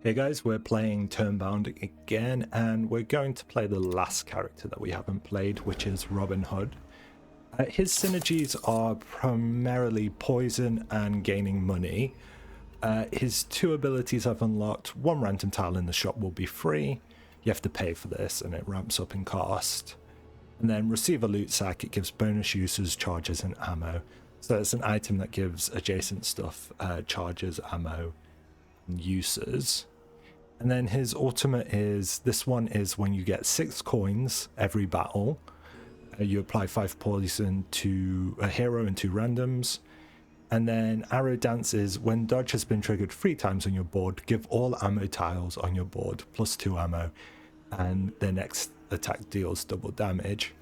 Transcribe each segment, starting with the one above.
Hey guys, we're playing Turnbound again, and we're going to play the last character that we haven't played, which is Robin Hood. His synergies are primarily poison and gaining money. His two abilities I've unlocked. One random tile in the shop will be free. You have to pay for this and it ramps up in cost. And then receive a loot sack. It gives bonus uses, charges, and ammo. So it's an item that gives adjacent stuff charges, ammo, and uses. And then his ultimate is, this one is when you get 6 coins every battle. You apply 5 poison to a hero and 2 randoms. And then Arrow Dance is when dodge has been triggered 3 times on your board, give all ammo tiles on your board plus 2 ammo, and their next attack deals double damage.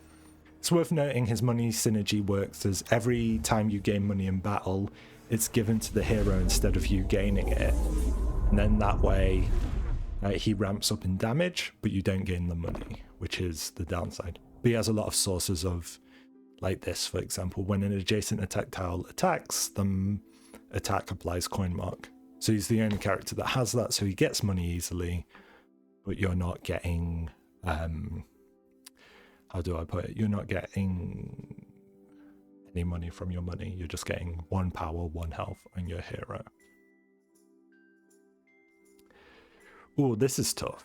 It's worth noting his money synergy works as every time you gain money in battle, it's given to the hero instead of you gaining it. And then that way, he ramps up in damage, but you don't gain the money, which is the downside. But he has a lot of sources of, like this, for example, when an adjacent attack tile attacks, the attack applies coin mark. So he's the only character that has that, so he gets money easily, but you're not getting, how do I put it? You're not getting any money from your money. You're just getting 1 power, 1 health on your hero. Oh, this is tough.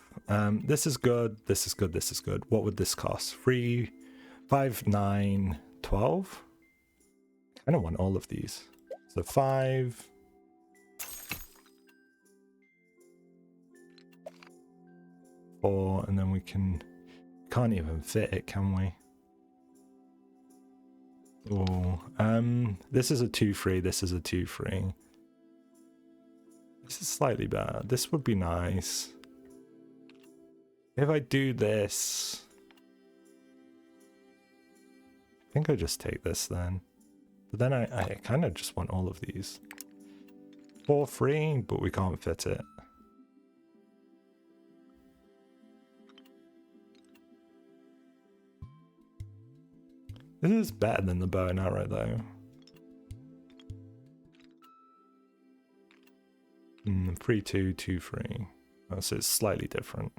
This is good. This is good. This is good. What would this cost? 3, 5, 9, 12? I kind of want all of these. So 5. 4, and then we can't even fit it, can we? Oh, this is a 2-3. This is a 2-3. This is slightly better. This would be nice. If I do this, I think I just take this then. But then I kind of just want all of these. 4-3, but we can't fit it. This is better than the bow and arrow though. 3-2, 2-3. Oh, so it's slightly different.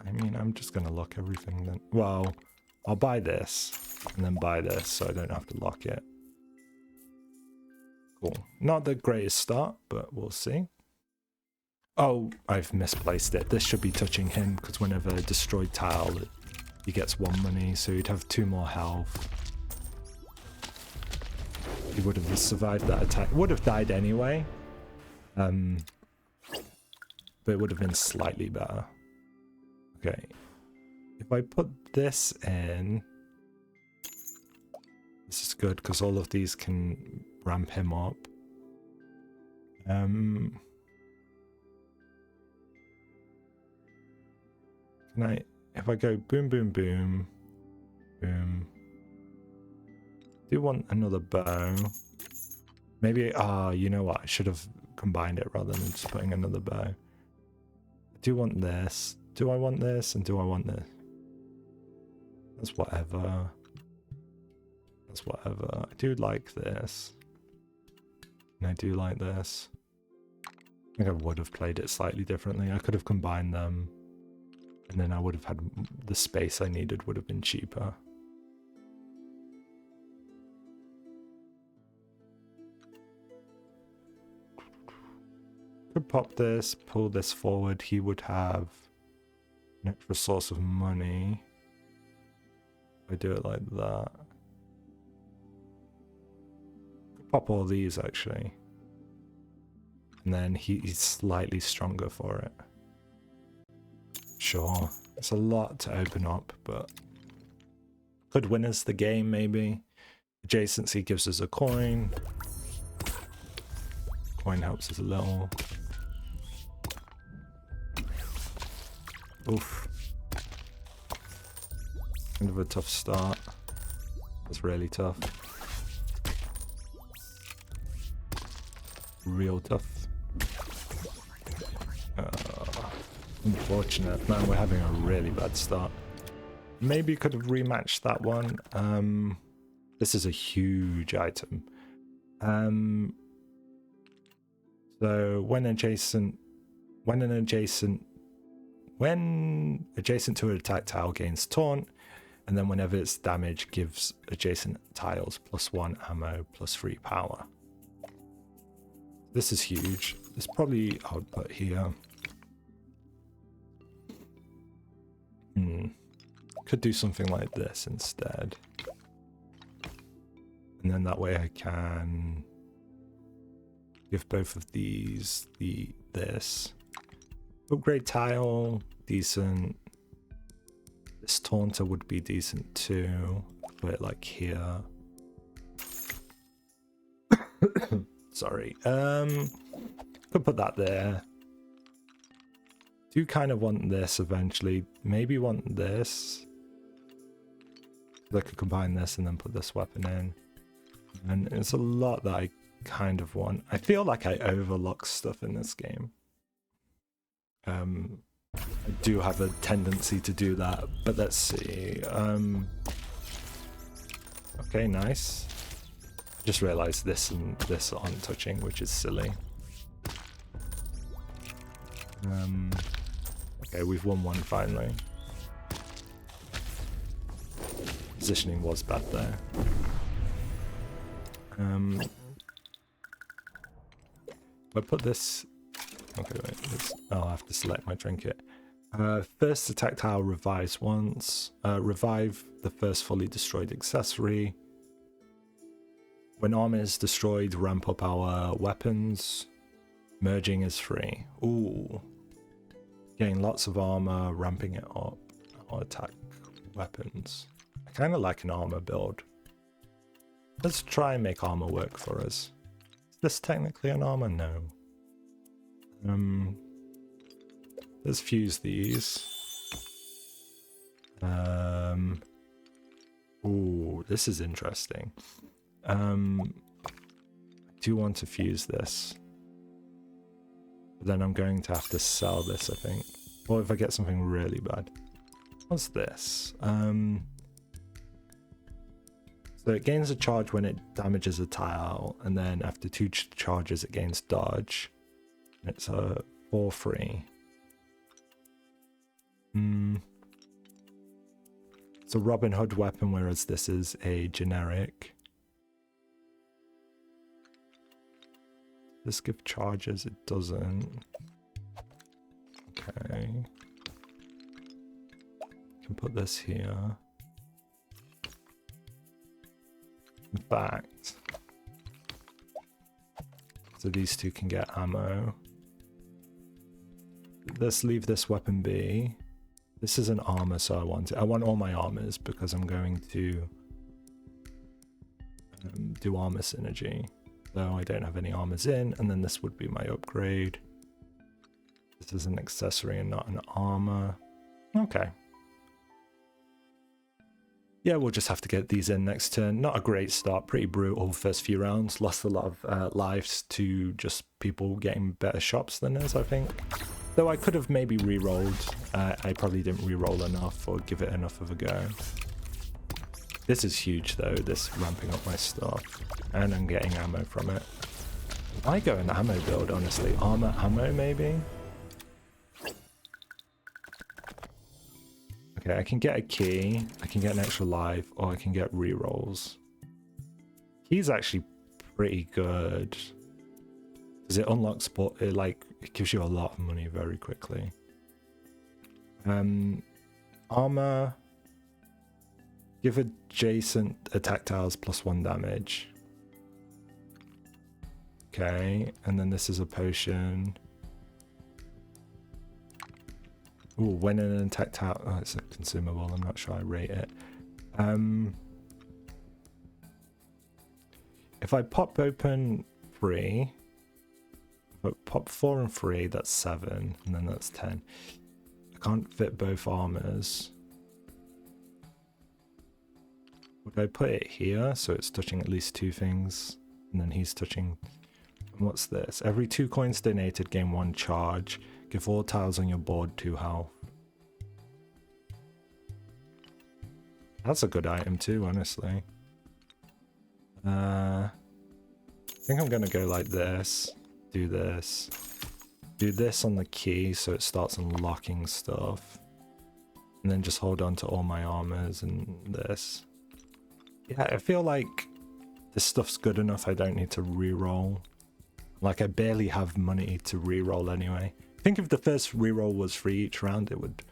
I mean, I'm just gonna lock everything then. Well, I'll buy this and then buy this so I don't have to lock it. Cool. Not the greatest start, but we'll see. Oh, I've misplaced it. This should be touching him because whenever a destroyed tile, he gets 1 money, so he'd have 2 more health. He would have survived that attack. Would have died anyway. But it would have been slightly better. Okay. If I put this in, this is good because all of these can ramp him up. Can I, if I go boom, boom, boom, boom. Do want another bow. Maybe, you know what? I should have combined it rather than just putting another bow. I do want this. Do I want this? And do I want this? That's whatever. That's whatever. I do like this. And I do like this. I think I would have played it slightly differently. I could have combined them. And then I would have had the space I needed would have been cheaper. Could pop this, pull this forward. He would have an extra source of money. If I do it like that. Could pop all these actually. And then he's slightly stronger for it. Sure. It's a lot to open up, but could win us the game maybe. Adjacency gives us a coin. Coin helps us a little. Oof. Kind of a tough start. It's really tough. Real tough. Unfortunate. Man, we're having a really bad start. Maybe could have rematched that one. This is a huge item. So when adjacent to an attack tile gains taunt, and then whenever it's damaged gives adjacent tiles +1 ammo +3 power. This is huge. This probably I would put here. Could do something like this instead. And then that way I can give both of these this. Upgrade tile, decent. This taunter would be decent too. Put it like here. Sorry. Could put that there. Do kind of want this eventually. Maybe want this. I could combine this and then put this weapon in. And it's a lot that I kind of want. I feel like I overlook stuff in this game. I do have a tendency to do that, but let's see. Okay, nice. Just realized this and this aren't touching, which is silly. Okay, we've won one finally. Positioning was bad there. I put this. Okay, wait. I'll have to select my trinket. First attack tile revives once. Revive the first fully destroyed accessory. When armor is destroyed, ramp up our weapons. Merging is free. Ooh. Getting lots of armor, ramping it up. Our attack weapons. I kind of like an armor build. Let's try and make armor work for us. Is this technically an armor? No. Let's fuse these. Ooh, this is interesting. I do want to fuse this. But then I'm going to have to sell this, I think. Or if I get something really bad. What's this? So it gains a charge when it damages a tile, and then after 2 charges it gains dodge. It's a 4-free. It's a Robin Hood weapon, whereas this is a generic. Does this give charges? It doesn't. Okay. Can put this here. In fact, so these two can get ammo. Let's leave this weapon be. This is an armor, so I want it. I want all my armors because I'm going to do armor synergy. So I don't have any armors in, and then this would be my upgrade. This is an accessory and not an armor. Okay. Yeah, we'll just have to get these in next turn. Not a great start, pretty brutal first few rounds. Lost a lot of lives to just people getting better shots than us, I think. Though I could have maybe re-rolled. I probably didn't re-roll enough or give it enough of a go. This is huge though, this ramping up my stuff. And I'm getting ammo from it. I go an ammo build, honestly. Armor ammo, maybe? Okay, I can get a key, I can get an extra life, or I can get re-rolls. Key's actually pretty good. Because it unlocks, but it gives you a lot of money very quickly. Armor. Give adjacent attack tiles +1 damage. Okay, and then this is a potion. Ooh, when an attack tile, oh, it's a consumable, I'm not sure I rate it. If I pop open 3, but pop 4 and 3, that's 7, and then that's 10. I can't fit both armors. Would I put it here so it's touching at least 2 things, and then he's touching? And what's this? Every 2 coins donated, gain 1 charge. Give all tiles on your board 2 health. That's a good item too, honestly. I think I'm gonna go like this. do this. Do this on the key so it starts unlocking stuff. And then just hold on to all my armors and this. Yeah, I feel like this stuff's good enough. I don't need to re-roll. Like, I barely have money to re-roll anyway. I think if the first re-roll was free each round, it would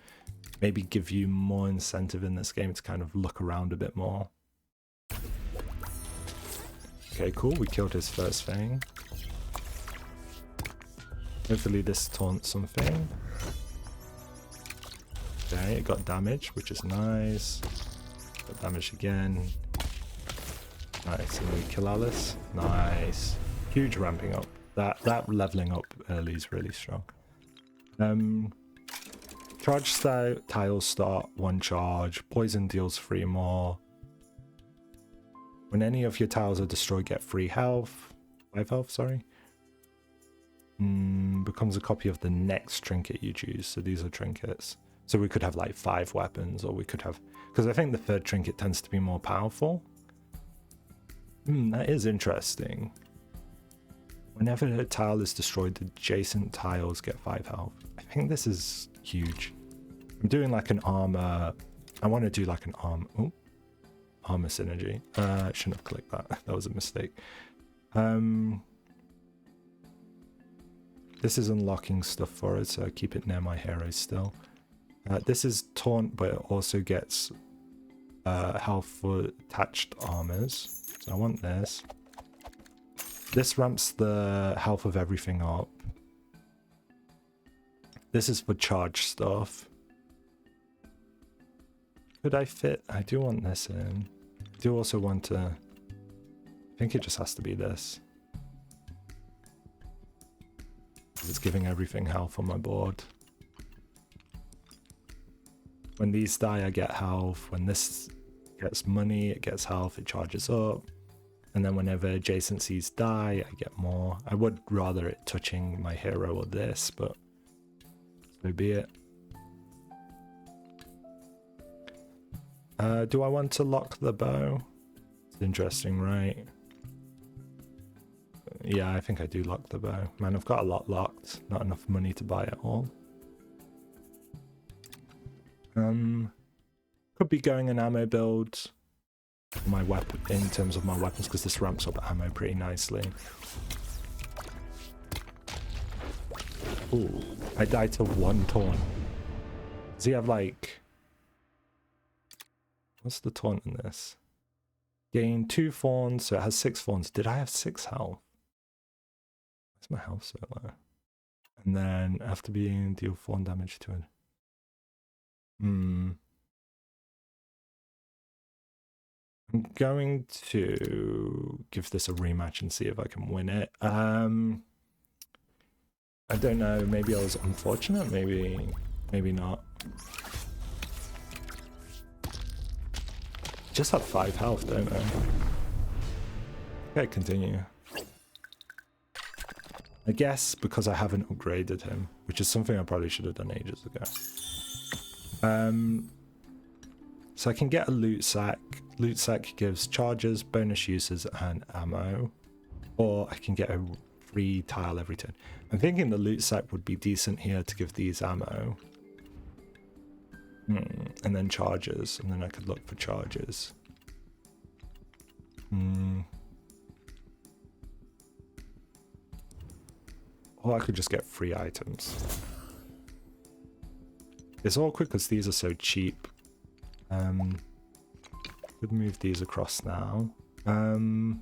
maybe give you more incentive in this game to kind of look around a bit more. Okay, cool. We killed his first thing. Hopefully this taunts something. Okay, it got damage, which is nice. Got damage again. Nice, and we kill Alice. Nice. Huge ramping up. That leveling up early is really strong. Charge tiles start 1 charge. Poison deals 3 more. When any of your tiles are destroyed, get 3 health. 5 health, sorry. Becomes a copy of the next trinket you choose. So these are trinkets. So we could have like 5 weapons, or we could have... Because I think the 3rd trinket tends to be more powerful. That is interesting. Whenever a tile is destroyed, the adjacent tiles get 5 health. I think this is huge. I'm doing like an armor... I want to do like an armor synergy. I shouldn't have clicked that. That was a mistake. This is unlocking stuff for us, so I keep it near my heroes still. This is taunt, but it also gets health for attached armors. So I want this. This ramps the health of everything up. This is for charge stuff. Could I fit? I do want this in. I do also want to... I think it just has to be this. Because it's giving everything health on my board. When these die, I get health. When this gets money, it gets health, it charges up. And then whenever adjacencies die, I get more. I would rather it touching my hero or this, but so be it. Do I want to lock the bow? It's interesting, right? Yeah, I think I do lock the bow. Man, I've got a lot locked. Not enough money to buy it all. Could be going an ammo build. My weapon in terms of my weapons, because this ramps up ammo pretty nicely. Ooh, I died to 1 taunt. Does he have like... What's the taunt in this? Gain 2 thorns, so it has 6 thorns. Did I have 6 health? Where's my health so low? And then after being deal 4 damage to it. I'm going to give this a rematch and see if I can win it. I don't know, maybe I was unfortunate, maybe not. Just have 5 health, don't I? Okay, continue. I guess because I haven't upgraded him, which is something I probably should have done ages ago. So I can get a loot sack. Loot sack gives charges, bonus uses, and ammo. Or I can get a free tile every turn. I'm thinking the loot sack would be decent here to give these ammo. And then charges, and then I could look for charges. Or I could just get free items. It's awkward because these are so cheap. Could move these across now. Do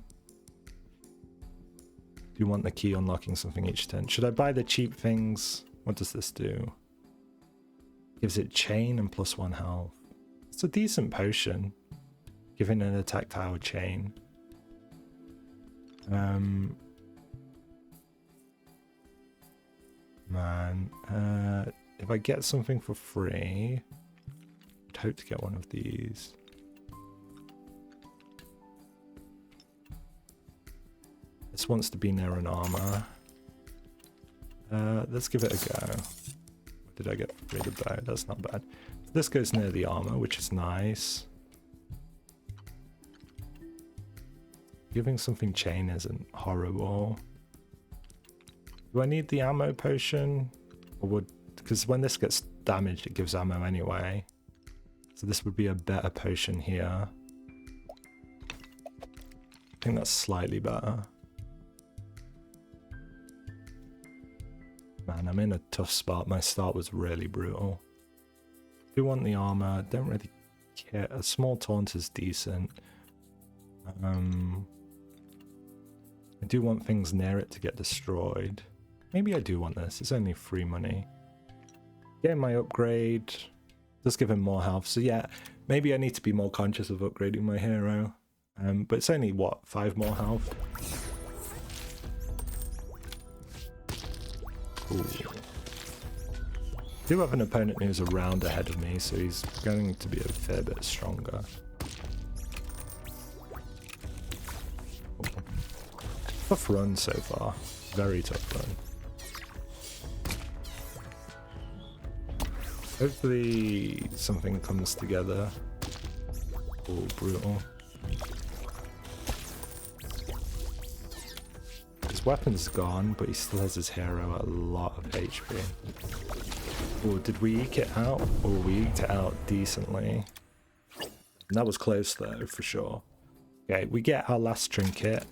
you want the key unlocking something each turn? Should I buy the cheap things? What does this do? Gives it chain and +1 health. It's a decent potion. Giving an attack tile chain. Man, if I get something for free, I'd hope to get one of these. This wants to be near an armor. Let's give it a go. What did I get for free? The bow? That's not bad. This goes near the armor, which is nice. Giving something chain isn't horrible. Do I need the ammo potion? Or would... Because when this gets damaged, it gives ammo anyway. So this would be a better potion here. I think that's slightly better. Man, I'm in a tough spot. My start was really brutal. I do want the armor. Don't really care. A small taunt is decent. I do want things near it to get destroyed. Maybe I do want this. It's only free money. Getting my upgrade does give him more health. So yeah, maybe I need to be more conscious of upgrading my hero. But it's only, what, 5 more health? Ooh. I do have an opponent who's a round ahead of me, so he's going to be a fair bit stronger. Ooh. Tough run so far. Very tough run. Hopefully something comes together. Oh, brutal. His weapon's gone, but he still has his hero at a lot of HP. Oh, did we eke it out? Oh, we eked it out decently. And that was close though, for sure. Okay, we get our last trinket.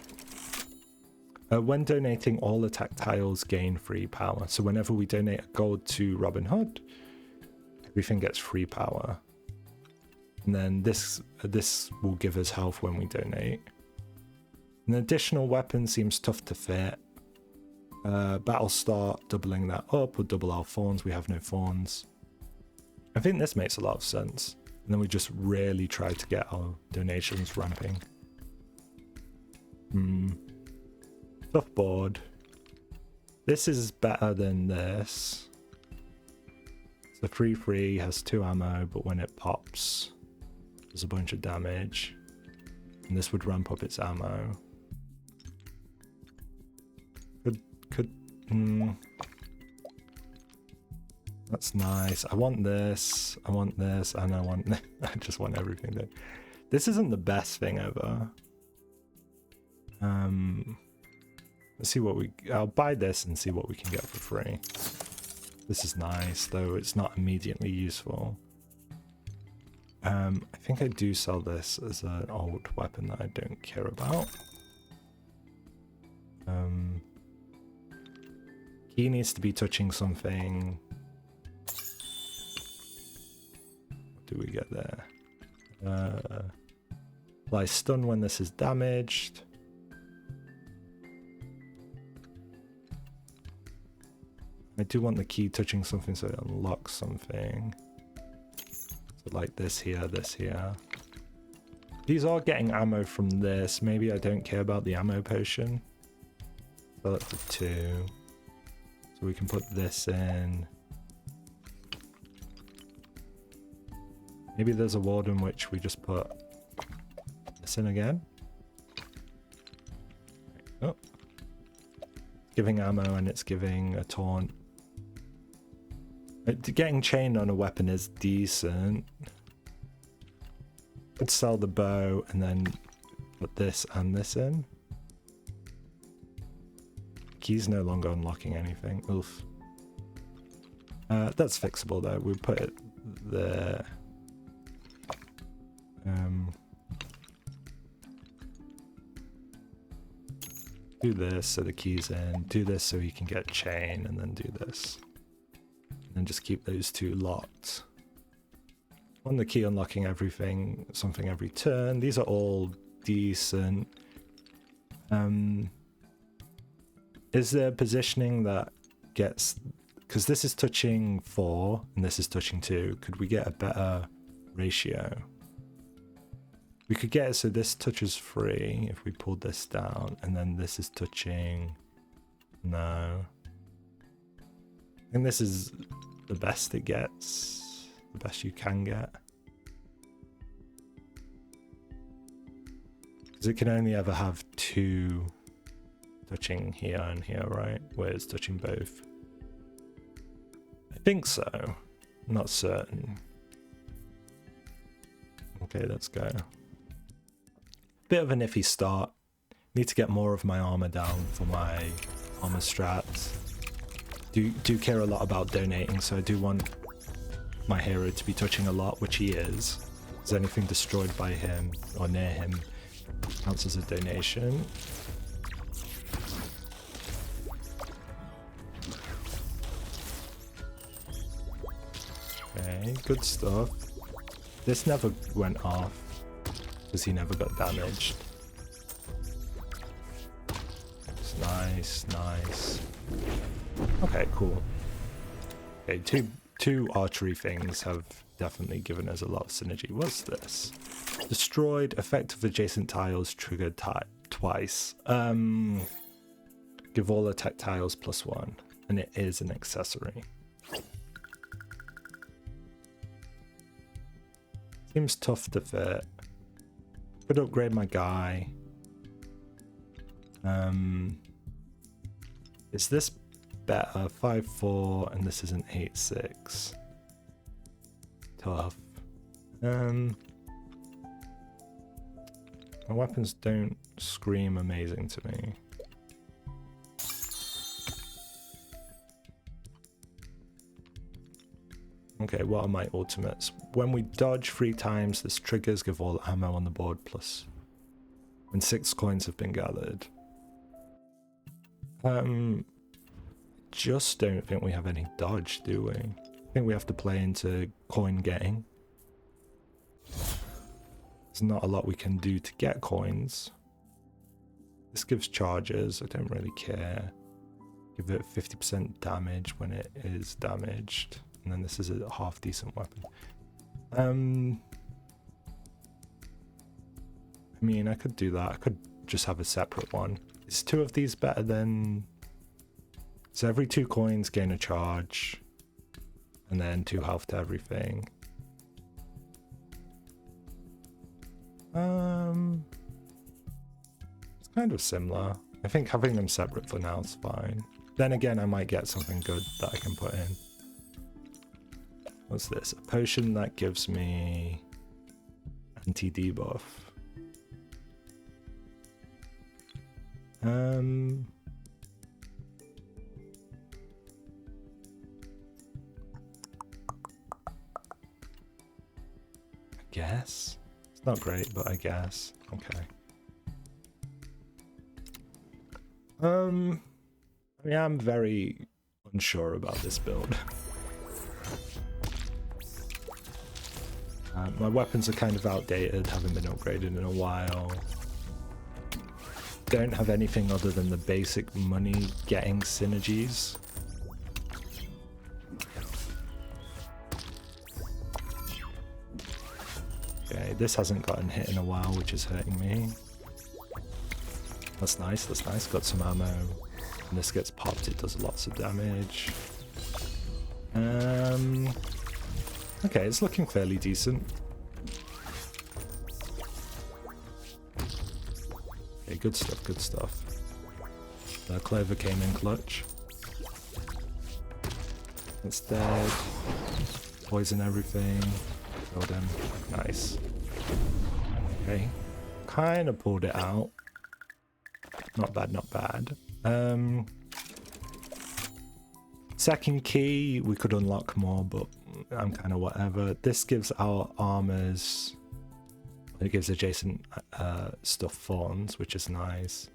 When donating, all attack tiles gain free power. So whenever we donate a gold to Robin Hood, everything gets free power. And then this will give us health when we donate. An additional weapon seems tough to fit. Battle start, doubling that up, or double our thorns. We have no thorns. I think this makes a lot of sense. And then we just really try to get our donations ramping. Tough board. This is better than this. The 3/3 has 2 ammo, but when it pops, there's a bunch of damage. And this would ramp up its ammo. That's nice. I want this, and I want I just want everything there. This isn't the best thing ever. Let's see what I'll buy this and see what we can get for free. This is nice, though it's not immediately useful. I think I do sell this as an old weapon that I don't care about. He needs to be touching something. What do we get there? Apply stun when this is damaged. I do want the key touching something so it unlocks something. So like this here, this here. These are getting ammo from this. Maybe I don't care about the ammo potion. Sell it for 2. So we can put this in. Maybe there's a world in which we just put this in again. Oh. Giving ammo and it's giving a taunt. Getting chained on a weapon is decent. Could sell the bow and then put this and this in. Key's no longer unlocking anything. Oof. That's fixable though. We'll put it there. Do this so the key's in. Do this so he can get chain, and then do this. And just keep those 2 locked. On the key unlocking everything, something every turn. These are all decent. Is there positioning that gets... Because this is touching 4 and this is touching 2. Could we get a better ratio? We could get it so this touches 3 if we pulled this down, and then this is touching... No. I think this is the best it gets, the best you can get. Because it can only ever have 2 touching here and here, right? Where it's touching both. I think so. I'm not certain. Okay, let's go. Bit of an iffy start. Need to get more of my armor down for my armor strats. do care a lot about donating, so I do want my hero to be touching a lot, which he is. Is anything destroyed by him or near him counts as a donation. Okay, good stuff. This never went off because he never got damaged. It's nice, nice. Okay, cool. Okay, two archery things have definitely given us a lot of synergy. What's this? Destroyed effective adjacent tiles triggered twice. Give all attack tiles +1, and it is an accessory. Seems tough to fit. Could upgrade my guy. Is this better? 5-4, and this is an 8-6. Tough. My weapons don't scream amazing to me. Okay, what are my ultimates? When we dodge 3 times, this triggers give all ammo on the board plus when 6 coins have been gathered. Just don't think we have any dodge, do we? I think we have to play into coin getting. There's not a lot we can do to get coins. This gives charges, I don't really care. Give it 50% damage when it is damaged. And then this is a half decent weapon. I mean, I could do that. I could just have a separate one. Is 2 of these better than... So every 2 coins gain a charge. And then 2 health to everything. It's kind of similar. I think having them separate for now is fine. Then again, I might get something good that I can put in. What's this? A potion that gives me anti-debuff. I guess. It's not great, but I guess. Okay. I mean, I'm very unsure about this build. My weapons are kind of outdated, haven't been upgraded in a while. Don't have anything other than the basic money getting synergies. Okay, this hasn't gotten hit in a while, which is hurting me. That's nice, that's nice. Got some ammo. When this gets popped, it does lots of damage. Okay, it's looking fairly decent. Okay, good stuff, good stuff. Clover came in clutch. It's dead. Poison everything. Killed him. Nice. Okay. Kind of pulled it out. Not bad, not bad. Second key, we could unlock more, but I'm kind of whatever. This gives our armors... It gives adjacent stuff thorns, which is nice.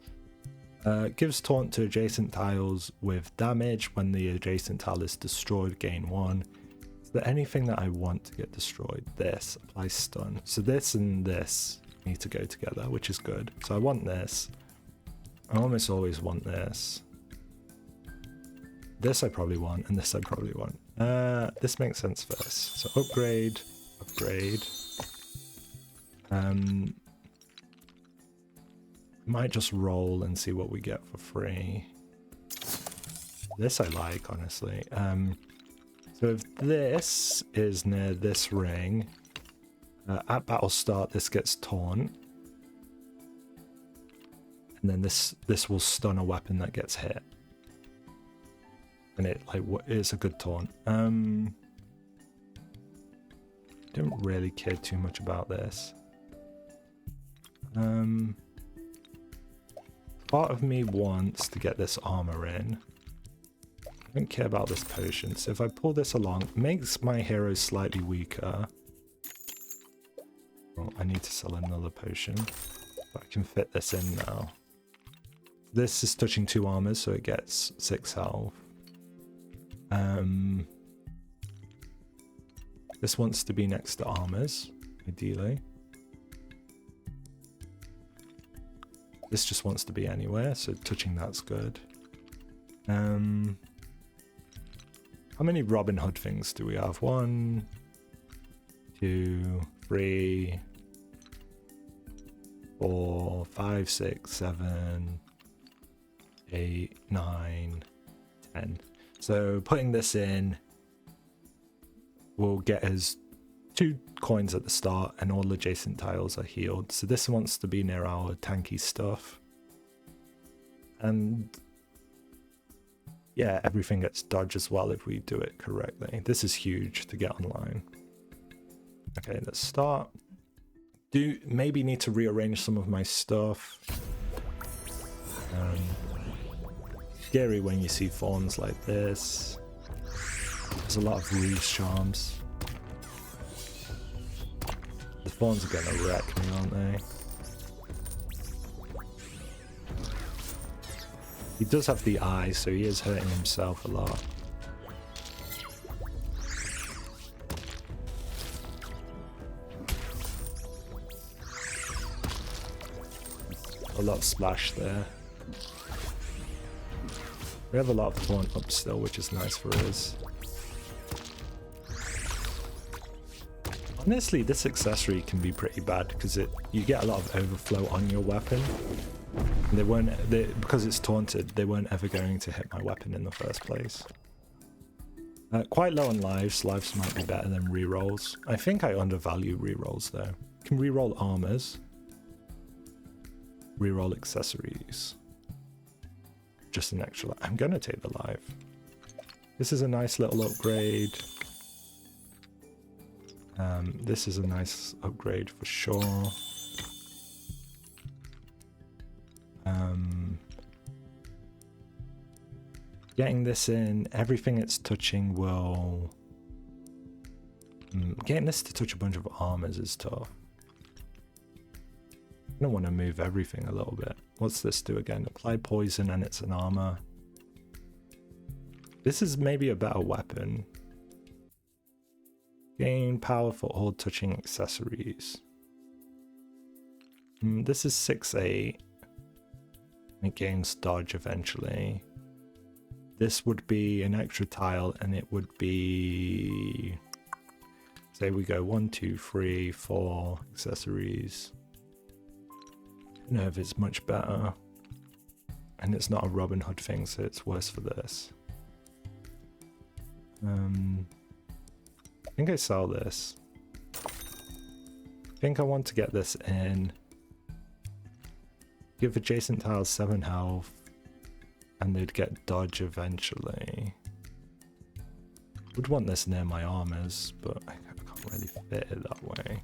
Gives taunt to adjacent tiles with damage. When the adjacent tile is destroyed, gain 1. Is there anything that I want to get destroyed? This applies stun. So this and this need to go together, which is good. So I want this. I almost always want this. This I probably want, and this I probably want. This makes sense first. So upgrade, upgrade. Might just roll and see what we get for free. This I like, honestly. So if this is near this ring, at battle start this gets torn. And then this will stun a weapon that gets hit. And it is a good taunt. Don't really care too much about this. Part of me wants to get this armor in. don't care about this potion. So if I pull this along, it makes my hero slightly weaker. Oh, I need to sell another potion. But I can fit this in now. This is touching 2 armors, so it gets 6 health. This wants to be next to armors, ideally. This just wants to be anywhere, so touching that's good. How many Robin Hood things do we have? 1, 2, 3, 4, 5, 6, 7, 8, 9, 10. So putting this in will get us 2 coins at the start and all adjacent tiles are healed. So this wants to be near our tanky stuff. And yeah, everything gets dodged as well if we do it correctly. This is huge to get online. Okay, let's start. Maybe need to rearrange some of my stuff. Scary when you see thorns like this. There's a lot of ruse charms. The thorns are gonna wreck me, aren't they? He does have the eye, so he is hurting himself a lot. A lot of splash there. We have a lot of taunt up still, which is nice for us. Honestly, this accessory can be pretty bad because you get a lot of overflow on your weapon. And because it's taunted, they weren't ever going to hit my weapon in the first place. Quite low on lives. Lives might be better than rerolls. I think I undervalue rerolls though. Can reroll armors. Reroll accessories. Just an extra. I'm gonna take the live. This is a nice little upgrade. This is a nice upgrade for sure. Getting this in, everything it's touching will... getting this to touch a bunch of armors is tough. I don't want to move everything a little bit. What's this do again? Apply poison and it's an armor. This is maybe a better weapon. Gain power for all touching accessories. This is 6-8. It gains dodge eventually. This would be an extra tile and it would be... say we go 1, 2, 3, 4 accessories. I don't know if it's much better. And it's not a Robin Hood thing, so it's worse for this. I think I sell this. I think I want to get this in. Give adjacent tiles 7 health. And they'd get dodge eventually. Would want this near my armors, but I can't really fit it that way.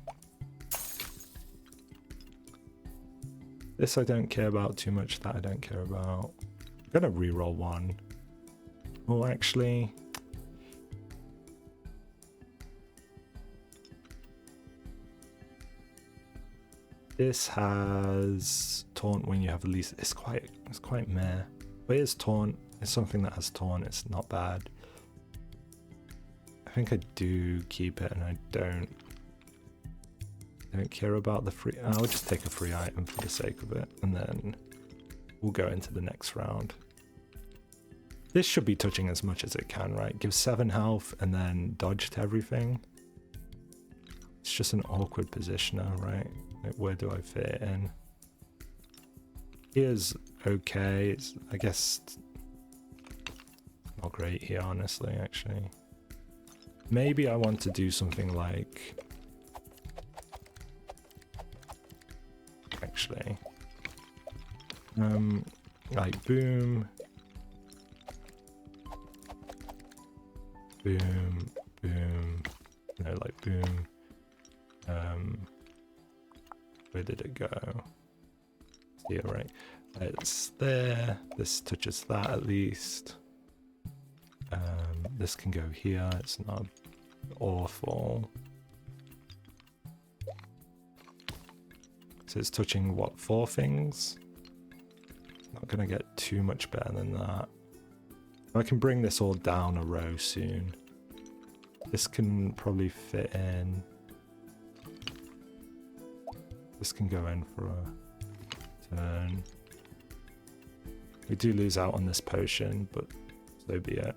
This I don't care about too much, that I don't care about. I'm gonna reroll 1. Oh, actually... this has taunt when you have at least... it's quite meh. But it is taunt. It's something that has taunt. It's not bad. I think I do keep it, and I don't care about the free... I'll just take a free item for the sake of it, and then we'll go into the next round. This should be touching as much as it can, right? Give 7 health and then dodge to everything. It's just an awkward positioner, right? Like, where do I fit it in? Here's okay. It's, I guess, not great here, honestly, actually. Maybe I want to do something like... actually... like boom... boom, boom... no, like boom... where did it go? Here, right? It's there. This touches that at least. This can go here. It's not awful. So it's touching, what, 4 things? Not going to get too much better than that. I can bring this all down a row soon. This can probably fit in. This can go in for a turn. We do lose out on this potion, but so be it.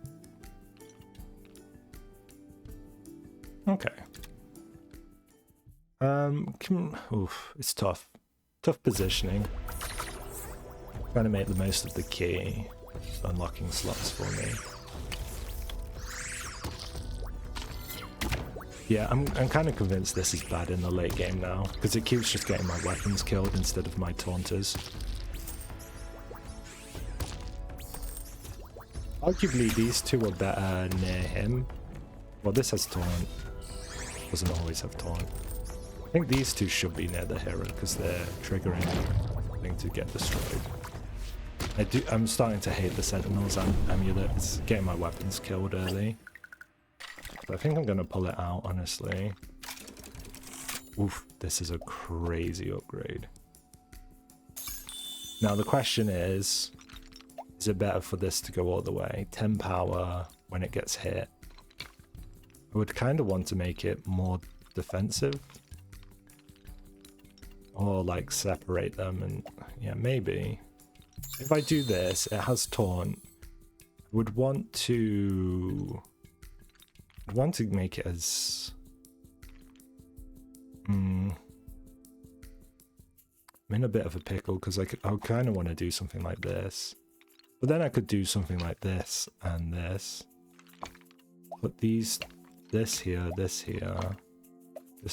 Okay. It's tough. Tough positioning. Trying to make the most of the key. Unlocking slots for me. Yeah, I'm kind of convinced this is bad in the late game now, because it keeps just getting my weapons killed instead of my taunters. Arguably, these two are better near him. Well, this has taunt. Doesn't always have taunt. I think these two should be near the hero because they're triggering thing to get destroyed. I'm starting to hate the Sentinels amulet. It's getting my weapons killed early. But I think I'm going to pull it out, honestly. Oof, this is a crazy upgrade. Now the question is it better for this to go all the way? 10 power when it gets hit. I would kind of want to make it more defensive. Or like separate them and yeah, maybe. If I do this, it has taunt. I would want to make it as I'm in a bit of a pickle because I kind of want to do something like this. But then I could do something like this and this. Put this here. This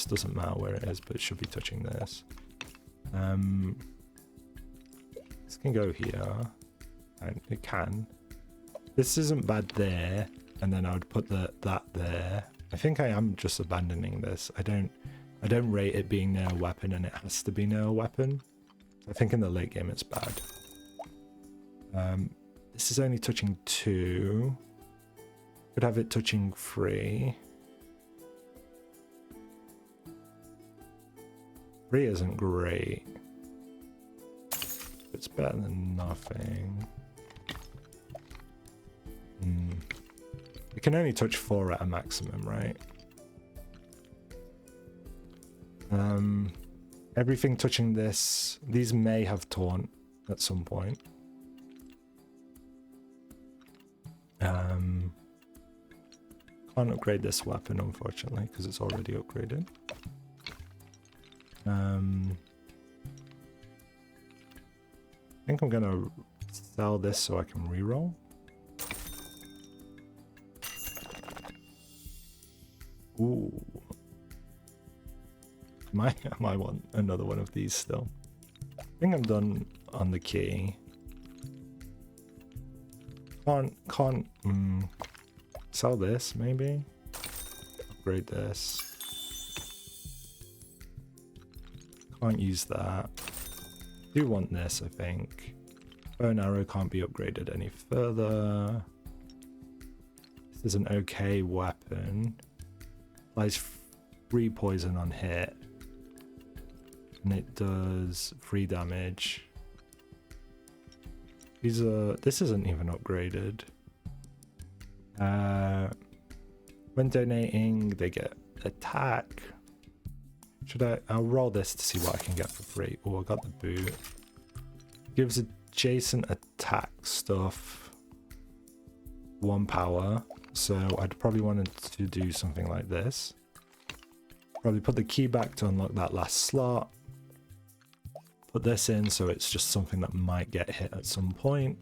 doesn't matter where it is, but it should be touching this. This can go here. And it can. This isn't bad there. And then I would put that there. I think I am just abandoning this. I don't rate it being near a weapon and it has to be near a weapon. I think in the late game it's bad. This is only touching 2. Could have it touching 3. 3 isn't great. It's better than nothing. It can only touch 4 at a maximum, right? Everything touching this, these may have taunt at some point. Can't upgrade this weapon, unfortunately, because it's already upgraded. I think I'm gonna sell this so I can reroll. Ooh. I might want another one of these still. I think I'm done on the key. Can't sell this, maybe? Upgrade this. Can't use that. Do want this, I think. Bow and arrow can't be upgraded any further. This is an okay weapon. Applies 3 poison on hit. And it does 3 damage. This isn't even upgraded. When donating, they get attack. I'll roll this to see what I can get for free. Oh, I got the boot. Gives adjacent attack stuff 1 power. So I'd probably want to do something like this. Probably put the key back to unlock that last slot. Put this in so it's just something that might get hit at some point.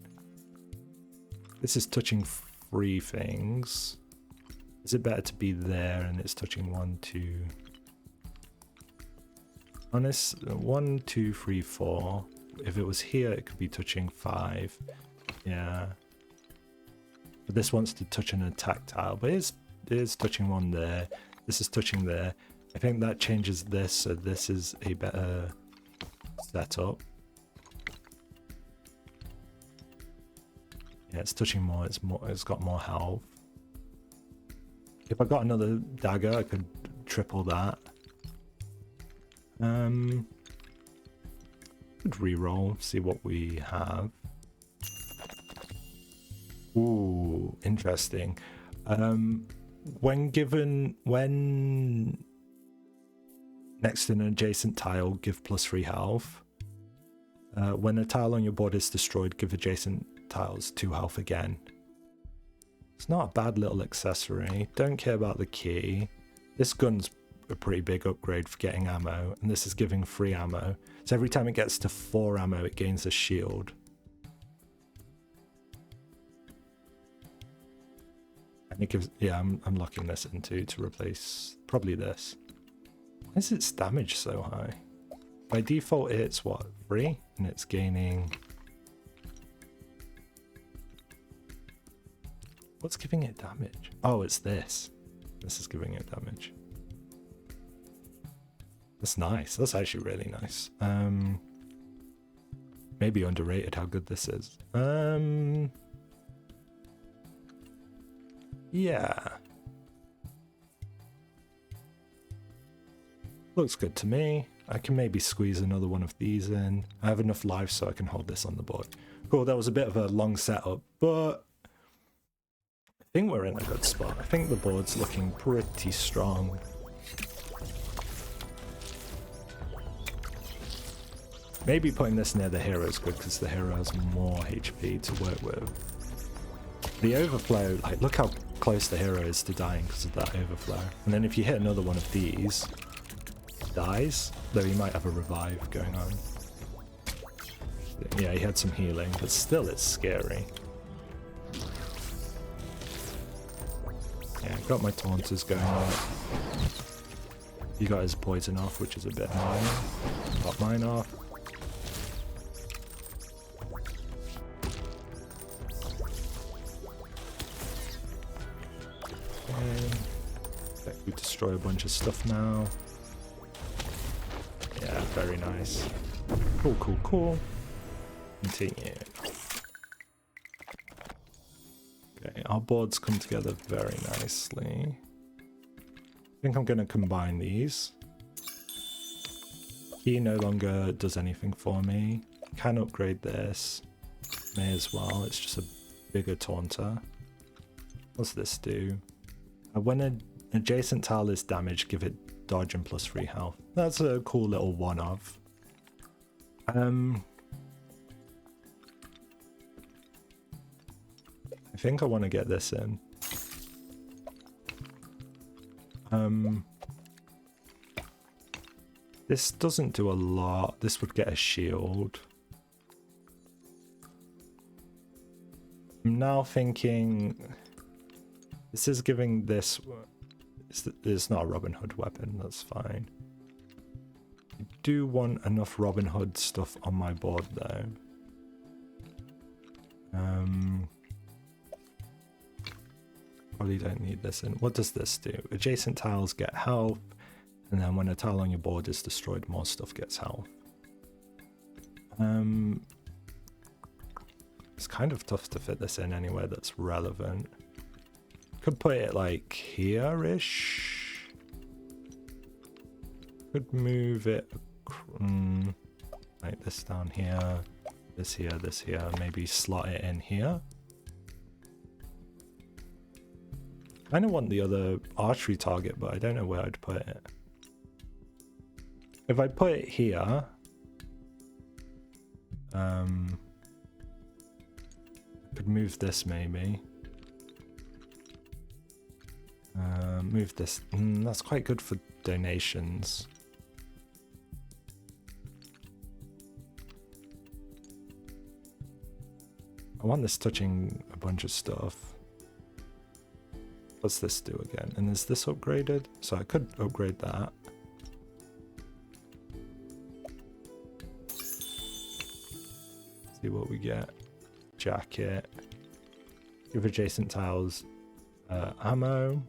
This is touching 3 things. Is it better to be there and it's touching 1, 2? Honest, 1, 2, 3, 4. If it was here, it could be touching 5. Yeah. But this wants to touch an attack tile, but it is touching 1 there. This is touching there. I think that changes this, so this is a better setup. Yeah, it's touching more. It's got more health. If I got another dagger, I could triple that. Could re-roll, see what we have. Ooh, interesting. When next to an adjacent tile, give +3 health. When a tile on your board is destroyed, give adjacent tiles 2 health again. It's not a bad little accessory. Don't care about the key. This gun's a pretty big upgrade for getting ammo, and this is giving free ammo. So every time it gets to 4 ammo, it gains a shield. And it gives, yeah, I'm locking this into to replace probably this. Why is its damage so high? By default, it's what, 3? And it's gaining... What's giving it damage? Oh, it's this. This is giving it damage. That's nice. That's actually really nice. Maybe underrated how good this is. Yeah. Looks good to me. I can maybe squeeze another one of these in. I have enough lives so I can hold this on the board. Cool, that was a bit of a long setup, but I think we're in a good spot. I think the board's looking pretty strong. Maybe putting this near the hero is good because the hero has more HP to work with. The overflow, like, look how close the hero is to dying because of that overflow. And then if you hit another one of these, it dies, though he might have a revive going on. Yeah, he had some healing, but still it's scary. Yeah, got my taunters going on. He got his poison off, which is a bit annoying. Got mine off. Okay, we destroy a bunch of stuff now. Yeah, very nice. Cool, cool, cool. Continue. Okay, our boards come together very nicely. I think I'm going to combine these. He no longer does anything for me. Can upgrade this. May as well. It's just a bigger taunter. What's this do? When an adjacent tile is damaged, give it dodge and +3 health. That's a cool little one-off. I think I want to get this in. This doesn't do a lot. This would get a shield. I'm now thinking this is giving this. It's not a Robin Hood weapon. That's fine. I do want enough Robin Hood stuff on my board though. Probably don't need this in. What does this do? Adjacent tiles get health, and then when a tile on your board is destroyed, more stuff gets health. It's kind of tough to fit this in anywhere that's relevant. Could put it like here-ish. Could move it like this down here, this here, this here, maybe slot it in here. I kind of want the other archery target, but I don't know where I'd put it. If I put it here, I could move this maybe. Move this. That's quite good for donations. I want this touching a bunch of stuff. What's this do again? And is this upgraded? So I could upgrade that. See what we get. Jacket. Give adjacent tiles ammo.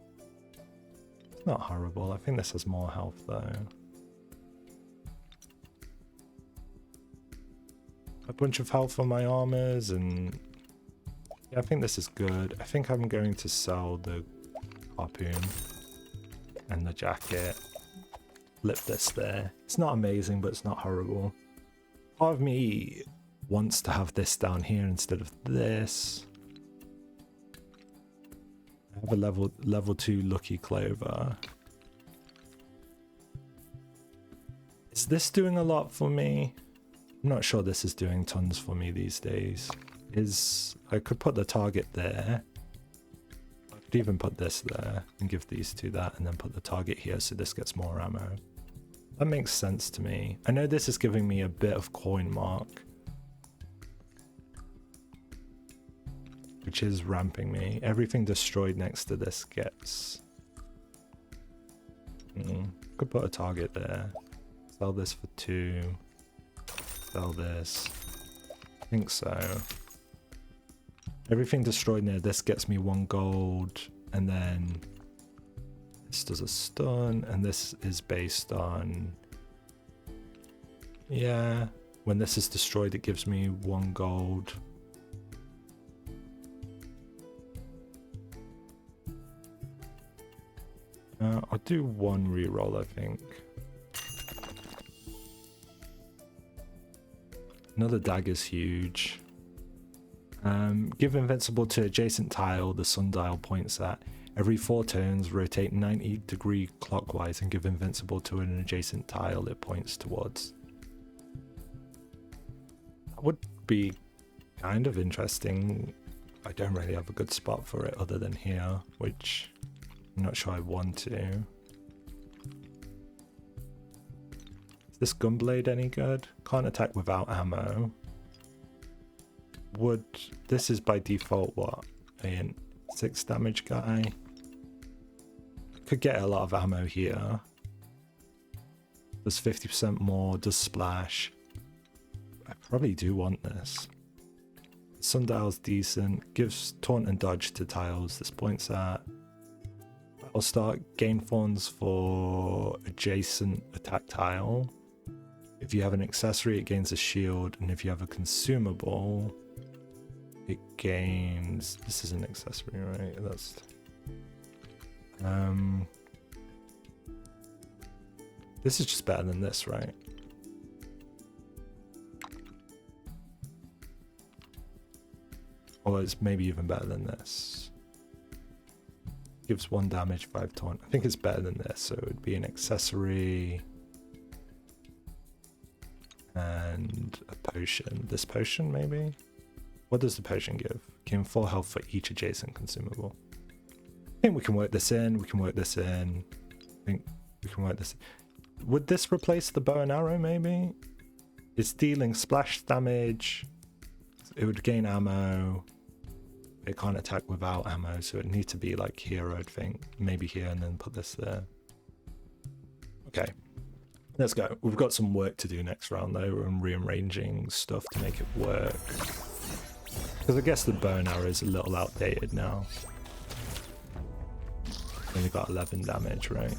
It's not horrible. I think this has more health though. A bunch of health on my armors, and yeah, I think this is good. I think I'm going to sell the harpoon and the jacket. Flip this there. It's not amazing, but it's not horrible. Part of me wants to have this down here instead of this. I have a level 2 Lucky Clover. Is this doing a lot for me? I'm not sure this is doing tons for me these days. I could put the target there. I could even put this there and give these two that, and then put the target here so this gets more ammo. That makes sense to me. I know this is giving me a bit of coin mark, which is ramping me. Everything destroyed next to this gets... Could put a target there. Sell this for 2. Sell this. I think so. Everything destroyed near this gets me 1 gold, and then this does a stun, and this is based on... Yeah, when this is destroyed it gives me 1 gold. I'll do 1 reroll, I think. Another dagger's huge. Give invincible to adjacent tile the sundial points at. Every 4 turns, rotate 90° clockwise and give invincible to an adjacent tile it points towards. That would be kind of interesting. I don't really have a good spot for it other than here, which I'm not sure I want to. Is this gunblade any good? Can't attack without ammo. This is by default what? A 6 damage guy. Could get a lot of ammo here. Does 50% more, does splash. I probably do want this. Sundial's decent, gives taunt and dodge to tiles this points at. I'll start gain thorns for adjacent attack tile. If you have an accessory it gains a shield, and if you have a consumable it gains... This is an accessory, right? That's... This is just better than this, right? Or it's maybe even better than this. Gives 1 damage, 5 taunt. I think it's better than this, so it would be an accessory and a potion. This potion, maybe? What does the potion give? Gain 4 health for each adjacent consumable. I think we can work this in. We can work this in. I think we can work this in. Would this replace the bow and arrow, maybe? It's dealing splash damage. It would gain ammo. It can't attack without ammo, so it needs to be like here, I'd think. Maybe here and then put this there. Okay, let's go. We've got some work to do next round though, and rearranging stuff to make it work. Because I guess the bow and arrow is a little outdated now. Only got 11 damage, right?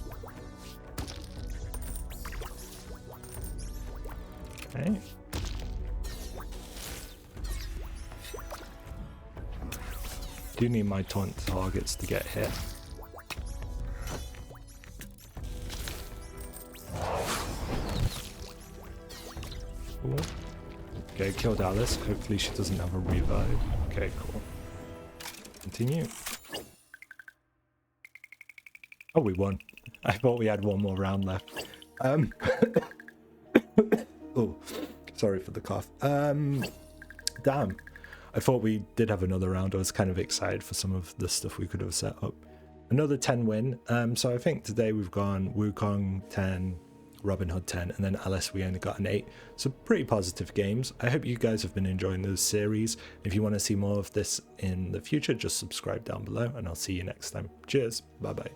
Okay. Do need my taunt targets to get hit. Cool. Okay, killed Alice. Hopefully she doesn't have a revive. Okay, cool. Continue. Oh, we won. I thought we had 1 more round left. Oh, sorry for the cough. Damn. I thought we did have another round. I was kind of excited for some of the stuff we could have set up. Another 10 win. So I think today we've gone Wukong 10, Robin Hood 10, and then Alice we only got an 8. So pretty positive games. I hope you guys have been enjoying this series. If you want to see more of this in the future, just subscribe down below and I'll see you next time. Cheers. Bye bye.